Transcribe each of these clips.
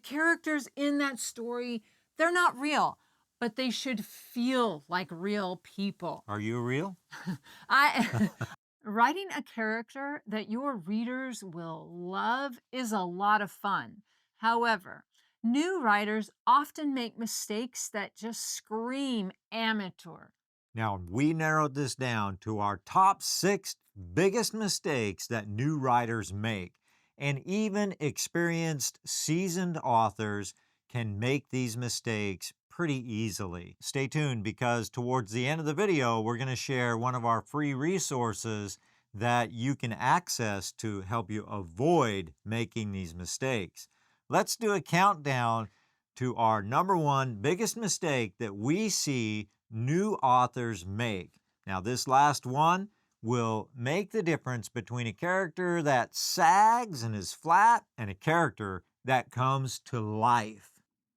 characters in that story, they're not real, but they should feel like real people. Are you real? I Writing a character that your readers will love is a lot of fun. However, new writers often make mistakes that just scream amateur. Now, we narrowed this down to our top 6 biggest mistakes that new writers make. And even experienced, seasoned authors can make these mistakes pretty easily. Stay tuned because towards the end of the video, we're going to share one of our free resources that you can access to help you avoid making these mistakes. Let's do a countdown to our number 1 biggest mistake that we see new authors make. Now, this last one will make the difference between a character that sags and is flat and a character that comes to life.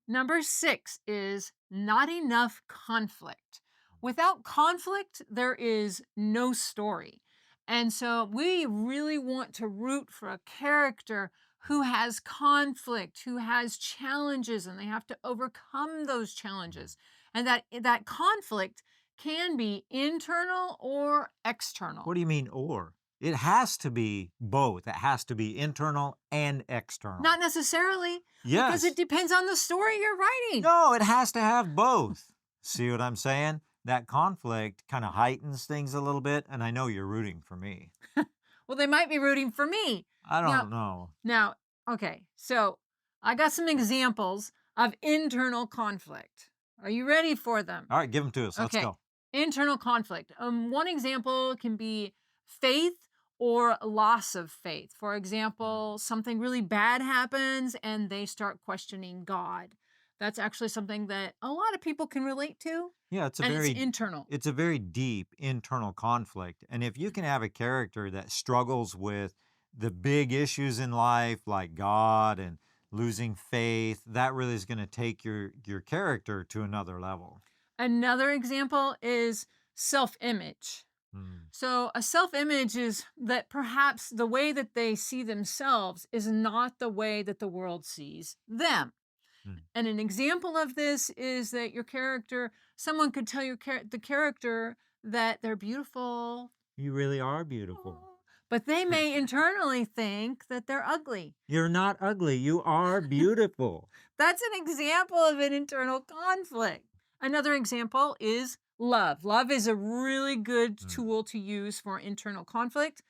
Number 6 is not enough conflict. Without conflict, there is no story. And so we really want to root for a character who has conflict, who has challenges, and they have to overcome those challenges. And that conflict can be internal or external. What do you mean or? It has to be both. It has to be internal and external. Not necessarily. Yes. Because it depends on the story you're writing. No, it has to have both. See what I'm saying? That conflict kind of heightens things a little bit, and I know you're rooting for me. Well, they might be rooting for me. I don't know. Now, okay, so I got some examples of internal conflict. Are you ready for them? All right, give them to us. Let's go. Internal conflict. One example can be faith or loss of faith. For example, something really bad happens and they start questioning God. That's actually something that a lot of people can relate to. Yeah, it's internal. It's a very deep internal conflict. And if you can have a character that struggles with the big issues in life, like God and losing faith, that really is going to take your character to another level. Another example is self-image. So a self-image is that perhaps the way that they see themselves is not the way that the world sees them. And an example of this is that your character, someone could tell the character that they're beautiful. You really are beautiful. But they may internally think that they're ugly. You're not ugly. You are beautiful. That's an example of an internal conflict. Another example is love. Love is a really good tool to use for internal conflict.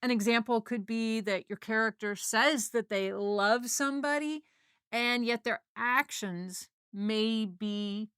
An example could be that your character says that they love somebody, and yet their actions may be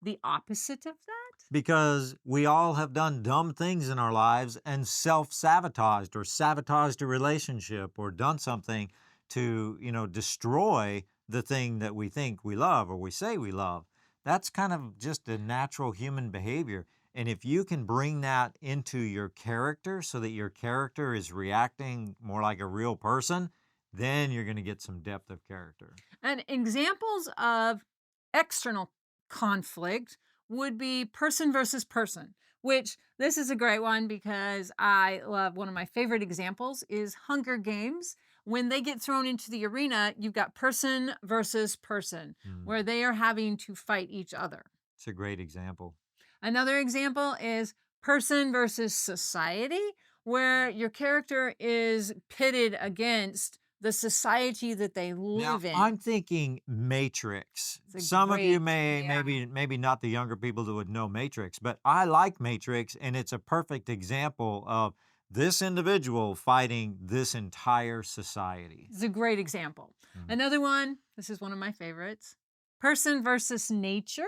the opposite of that. Because we all have done dumb things in our lives and self-sabotaged or sabotaged a relationship or done something to, destroy the thing that we think we love or we say we love. That's kind of just a natural human behavior. And if you can bring that into your character so that your character is reacting more like a real person, then you're going to get some depth of character. And examples of external conflict would be person versus person, which this is a great one because I love one of my favorite examples is Hunger Games. When they get thrown into the arena, you've got person versus person, where they are having to fight each other. It's a great example. Another example is person versus society, where your character is pitted against the society that they live in. I'm thinking Matrix. Some of you maybe not the younger people that would know Matrix, but I like Matrix, and it's a perfect example of this individual fighting this entire society. It's a great example. Another one, this is one of my favorites, person versus nature.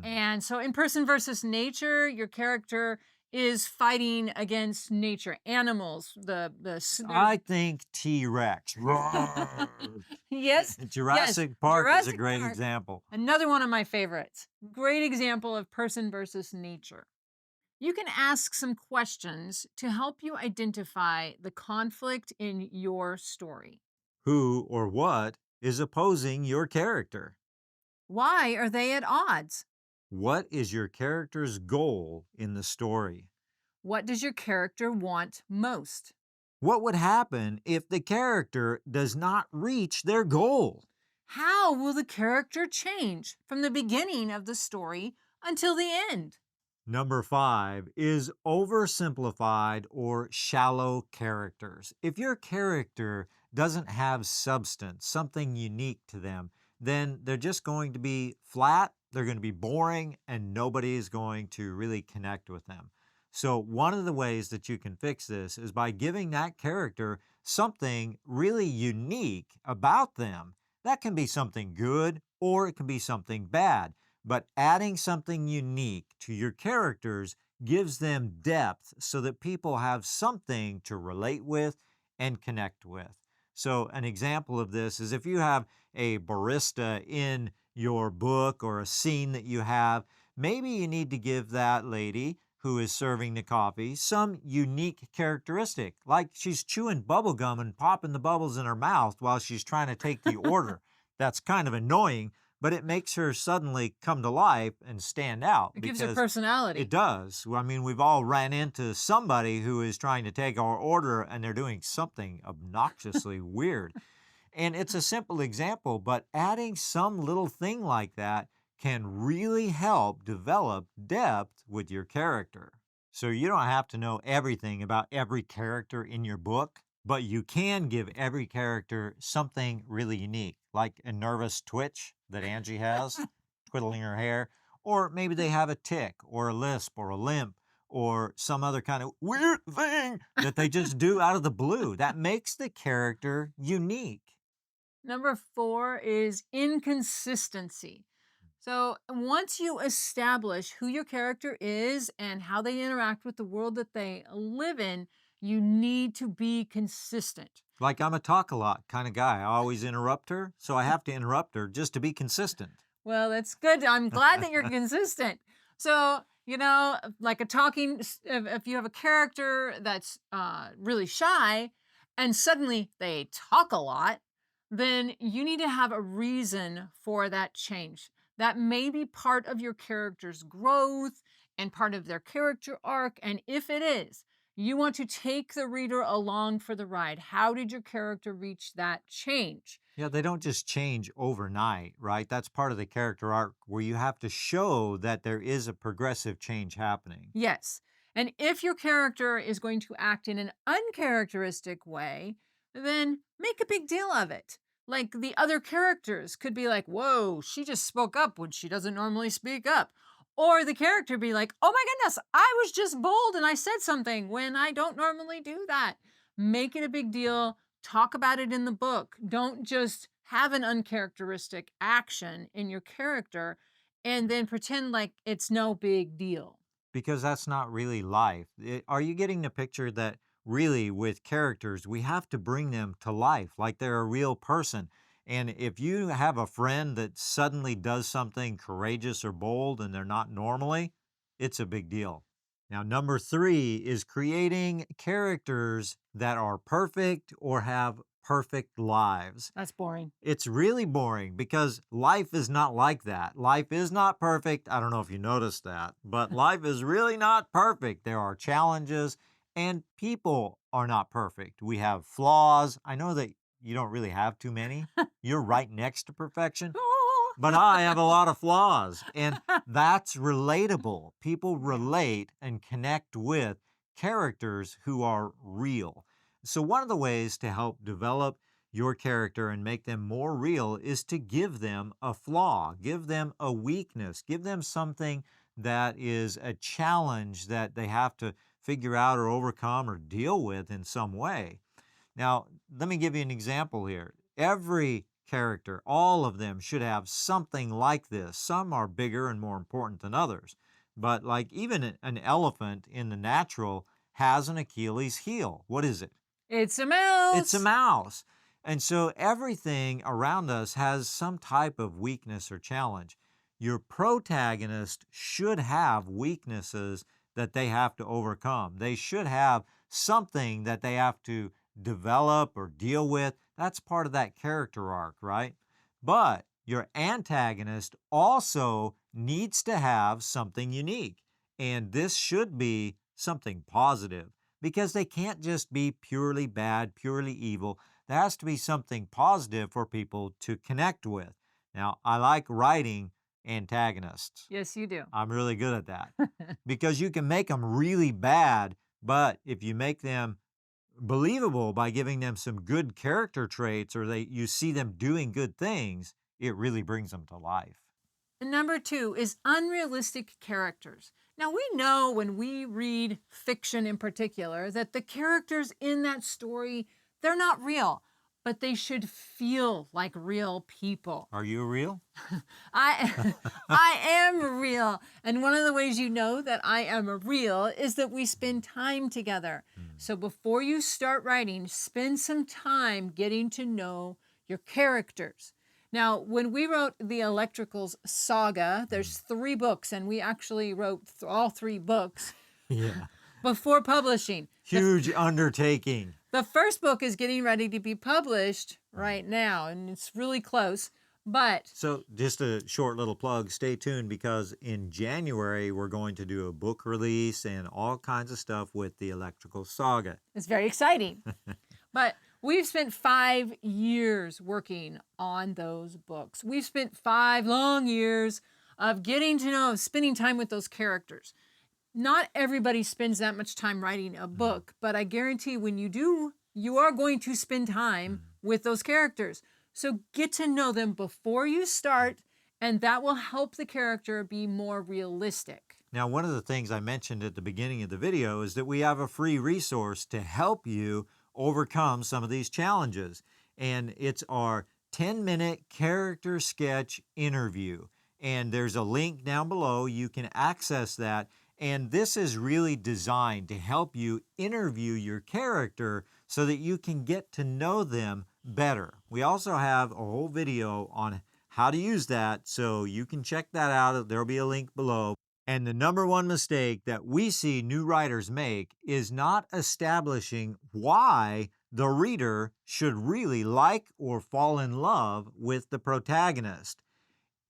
And so in person versus nature, your character is fighting against nature, animals, I think T-Rex. Yes. Jurassic Park is a great example. Another one of my favorites. Great example of person versus nature. You can ask some questions to help you identify the conflict in your story. Who or what is opposing your character? Why are they at odds? What is your character's goal in the story? What does your character want most? What would happen if the character does not reach their goal? How will the character change from the beginning of the story until the end? Number five is oversimplified or shallow characters. If your character doesn't have substance, something unique to them, then they're just going to be flat, they're going to be boring, and nobody is going to really connect with them. So, one of the ways that you can fix this is by giving that character something really unique about them. That can be something good or it can be something bad, but adding something unique to your characters gives them depth so that people have something to relate with and connect with. So, an example of this is if you have a barista in your book or a scene that you have, maybe you need to give that lady who is serving the coffee some unique characteristic, like she's chewing bubble gum and popping the bubbles in her mouth while she's trying to take the order. That's kind of annoying, but it makes her suddenly come to life and stand out It gives her because it personality. does. Well, I mean, we've all ran into somebody who is trying to take our order and they're doing something obnoxiously weird. And it's a simple example, but adding some little thing like that can really help develop depth with your character. So you don't have to know everything about every character in your book, but you can give every character something really unique, like a nervous twitch that Angie has, twiddling her hair, or maybe they have a tick or a lisp or a limp or some other kind of weird thing that they just do out of the blue. That makes the character unique. Number four is inconsistency. So, once you establish who your character is and how they interact with the world that they live in, you need to be consistent. Like I'm a talk a lot kind of guy. I always interrupt her, so I have to interrupt her just to be consistent. Well, that's good. I'm glad that you're consistent. So, like a if you have a character that's really shy and suddenly they talk a lot, then you need to have a reason for that change. That may be part of your character's growth and part of their character arc. And if it is, you want to take the reader along for the ride. How did your character reach that change? Yeah, they don't just change overnight, right? That's part of the character arc where you have to show that there is a progressive change happening. Yes. And if your character is going to act in an uncharacteristic way, then make a big deal of it. Like the other characters could be like, whoa, she just spoke up when she doesn't normally speak up. Or the character be like, oh my goodness, I was just bold and I said something when I don't normally do that. Make it a big deal. Talk about it in the book. Don't just have an uncharacteristic action in your character and then pretend like it's no big deal. Because that's not really life. Are you getting the picture that really with characters, we have to bring them to life like they're a real person? And if you have a friend that suddenly does something courageous or bold and they're not normally, it's a big deal. Now, number three is creating characters that are perfect or have perfect lives. That's boring. It's really boring because life is not like that. Life is not perfect. I don't know if you noticed that, but life is really not perfect. There are challenges and people are not perfect. We have flaws. I know that you don't really have too many. You're right next to perfection, but I have a lot of flaws and that's relatable. People relate and connect with characters who are real. So, one of the ways to help develop your character and make them more real is to give them a flaw, give them a weakness, give them something that is a challenge that they have to figure out or overcome or deal with in some way. Now, let me give you an example here. Every character, all of them should have something like this. Some are bigger and more important than others. But like even an elephant in the natural has an Achilles heel. What is it? It's a It's a mouse. mouse. And so everything around us has some type of weakness or challenge. Your protagonist should have weaknesses that they have to overcome. They should have something that they have to develop or deal with. That's part of that character arc, right? But your antagonist also needs to have something unique. And this should be something positive because they can't just be purely bad, purely evil. there has to be something positive for people to connect with. Now, I like writing antagonists. Yes, you do. I'm really good at that because you can make them really bad, but if you make them believable by giving them some good character traits or you see them doing good things, it really brings them to life. And number two is unrealistic characters. Now, we know when we read fiction in particular that the characters in that story, they're not real, but they should feel like real people. Are you real? I I am real. And one of the ways you know that I am real is that we spend time together. Mm. So before you start writing, spend some time getting to know your characters. Now, when we wrote the Electricals saga, there's Mm. 3 books, and we actually wrote all 3 books Yeah. before publishing. Huge undertaking. The first book is getting ready to be published right now, and it's really close. But So, just a short little plug, stay tuned because in January we're going to do a book release and all kinds of stuff with the Electrical Saga. it's very exciting. But we've spent 5 years working on those books. We've spent 5 long years of getting to know, spending time with those characters. Not everybody spends that much time writing a book, but I guarantee when you do, you are going to spend time with those characters. So get to know them before you start, and that will help the character be more realistic. Now, one of the things I mentioned at the beginning of the video is that we have a free resource to help you overcome some of these challenges. And it's our 10-minute character sketch interview. And there's a link down below. You can access that. And this is really designed to help you interview your character so that you can get to know them better. We also have a whole video on how to use that, so you can check that out. There'll be a link below. And the number one mistake that we see new writers make is not establishing why the reader should really like or fall in love with the protagonist.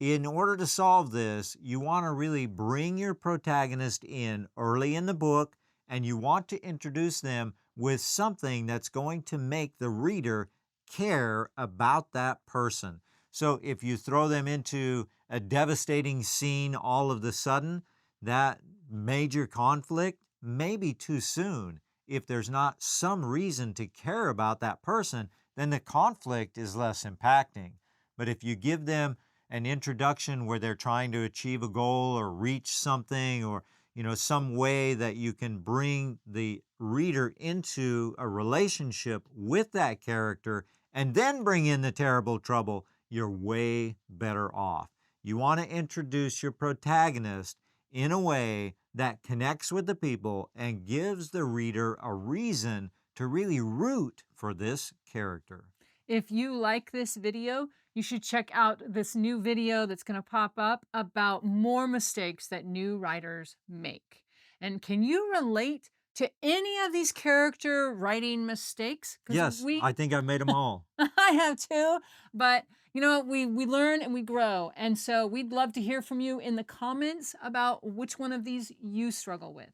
In order to solve this, you want to really bring your protagonist in early in the book, and you want to introduce them with something that's going to make the reader care about that person. So if you throw them into a devastating scene all of the sudden, that major conflict may be too soon. If there's not some reason to care about that person, then the conflict is less impacting. But if you give them an introduction where they're trying to achieve a goal or reach something, or some way that you can bring the reader into a relationship with that character and then bring in the terrible trouble, you're way better off. You want to introduce your protagonist in a way that connects with the people and gives the reader a reason to really root for this character. If you like this video, you should check out this new video that's going to pop up about more mistakes that new writers make. And can you relate to any of these character writing mistakes? Yes, I think I've made them all. I have too, but we learn and we grow. And so we'd love to hear from you in the comments about which one of these you struggle with.